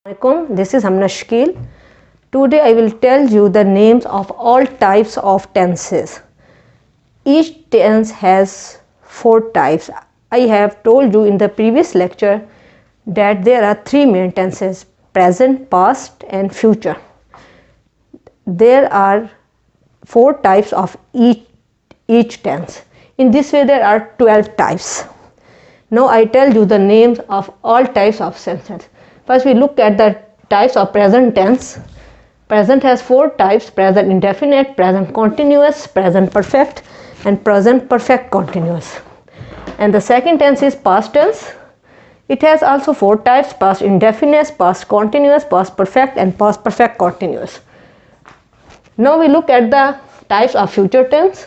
Assalamualaikum, this is Hamna Shakil. Today I will tell you the names of all types of tenses. Each tense has 4 types. I have told you in the previous lecture that there are 3 main tenses: present, past and future. There are 4 types of each tense. In this way there are 12 types. Now I tell you the names of all types of tenses. First we look at the types of present tense. Present has 4 types: present indefinite, present continuous, present perfect and present perfect continuous. And the second tense is past tense. It has also 4 types: past indefinite, past continuous, past perfect and past perfect continuous. Now we look at the types of future tense: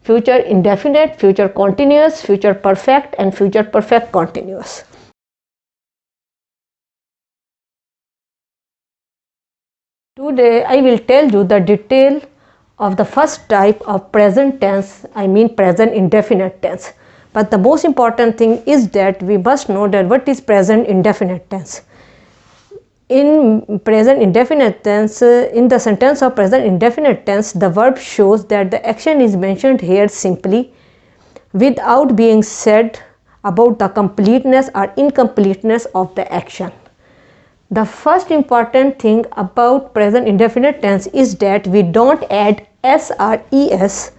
future indefinite, future continuous, future perfect and future perfect continuous. Today I will tell you the detail of the first type of present tense, I mean present indefinite tense. But the most important thing is that we must know that what is present indefinite tense. In present indefinite tense, in the sentence of present indefinite tense, the verb shows that the action is mentioned here simply without being said about the completeness or incompleteness of the action. The first important thing about present indefinite tense is that we don't add s or es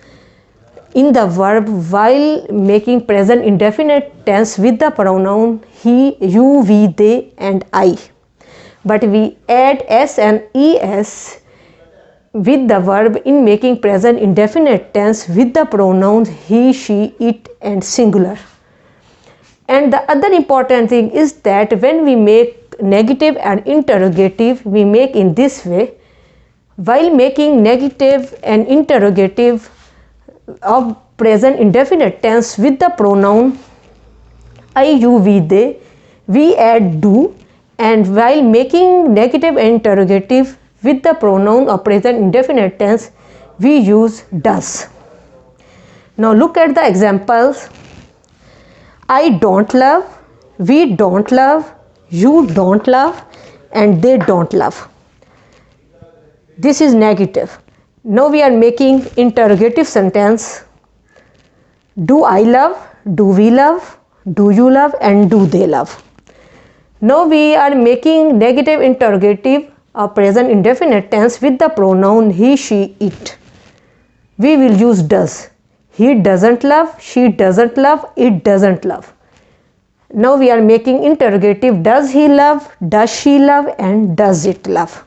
in the verb while making present indefinite tense with the pronoun he, you, we, they and I. But we add s and es with the verb in making present indefinite tense with the pronouns he, she, it and singular. And the other important thing is that when we make negative and interrogative, we make in this way. While making negative and interrogative of present indefinite tense with the pronoun I, you, we, they, we add do, and while making negative and interrogative with the pronoun of present indefinite tense, we use does. Now look at the examples. I don't love, we don't love, you don't love and they don't love. This is negative. Now we are making interrogative sentence. Do I love, do we love, do you love and do they love. Now we are making negative interrogative of present indefinite tense with the pronoun he, she, it. We will use does. He doesn't love, she doesn't love, it doesn't love. Now we are making interrogative: does he love, does she love and does it love.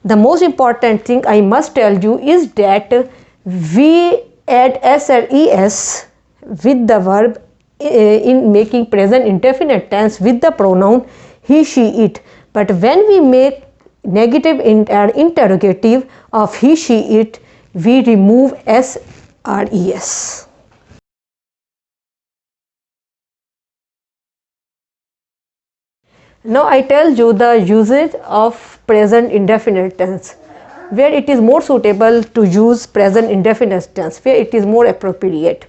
The most important thing I must tell you is that we add s or es with the verb in making present indefinite tense with the pronoun he, she, it. But when we make negative interrogative of he, she, it, we remove s or es. Now I tell you the usage of present indefinite tense, where it is more suitable to use present indefinite tense, where it is more appropriate.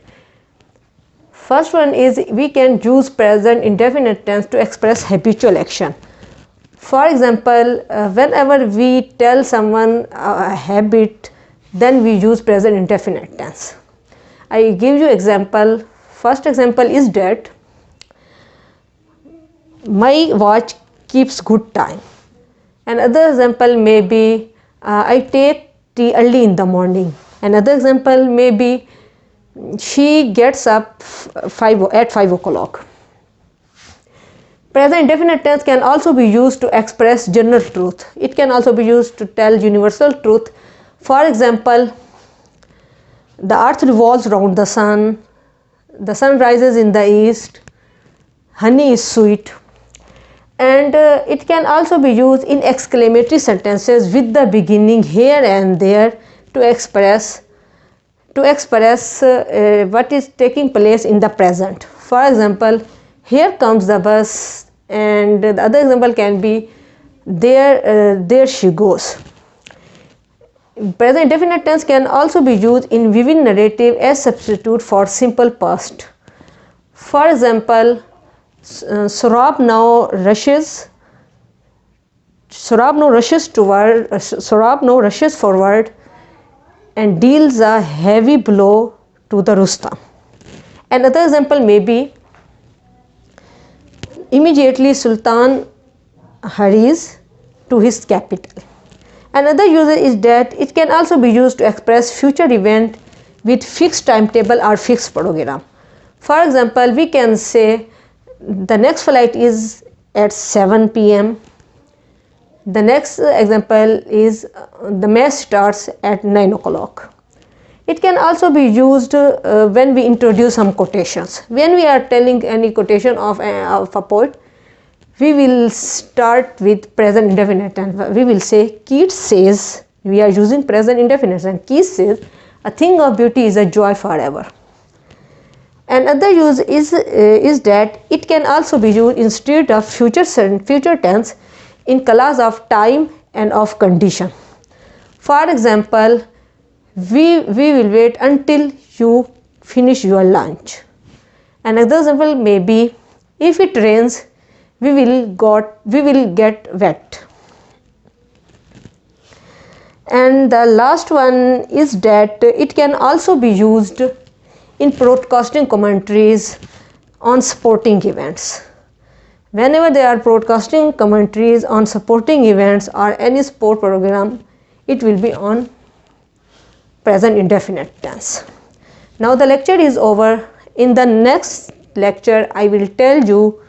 First one is we can use present indefinite tense to express habitual action. For example, whenever we tell someone a habit, then we use present indefinite tense. I give you example. First example is that my watch keeps good time. Another example may be I take tea early in the morning. Another example may be she gets up at 5 o'clock. Present indefinite tense can also be used to express general truth. It can also be used to tell universal truth. For example, the earth revolves around the sun rises in the east, honey is sweet. And it can also be used in exclamatory sentences with the beginning here and there to express what is taking place in the present. For example, here comes the bus, and the other example can be there she goes. Present indefinite tense can also be used in vivid narrative as substitute for simple past. For example, Saurabh now rushes Sorab now rushes forward and deals a heavy blow to the Rustam. Another example may be immediately Sultan hurries to his capital. Another use is that it can also be used to express future event with fixed timetable or fixed program. For example, we can say the next flight is at 7 p.m. The next example is the match starts at 9 o'clock. It can also be used when we introduce some quotations. When we are telling any quotation of a poet, we will start with present indefinite tense. We will say Keats says, we are using present indefinite tense, and Keats says, a thing of beauty is a joy forever. Another use is that it can also be used instead of future tense in clause of time and of condition. For example, we will wait until you finish your lunch. Another example may be, if it rains, we will get wet. And the last one is that it can also be used in broadcasting commentaries on sporting events. Whenever there are broadcasting commentaries on sporting events or any sport program, it will be on present indefinite tense. Now the lecture is over. In the next lecture, I will tell you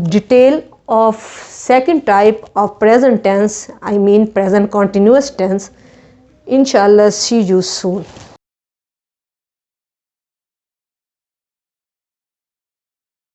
detail of second type of present tense, I mean present continuous tense. Inshallah, see you soon.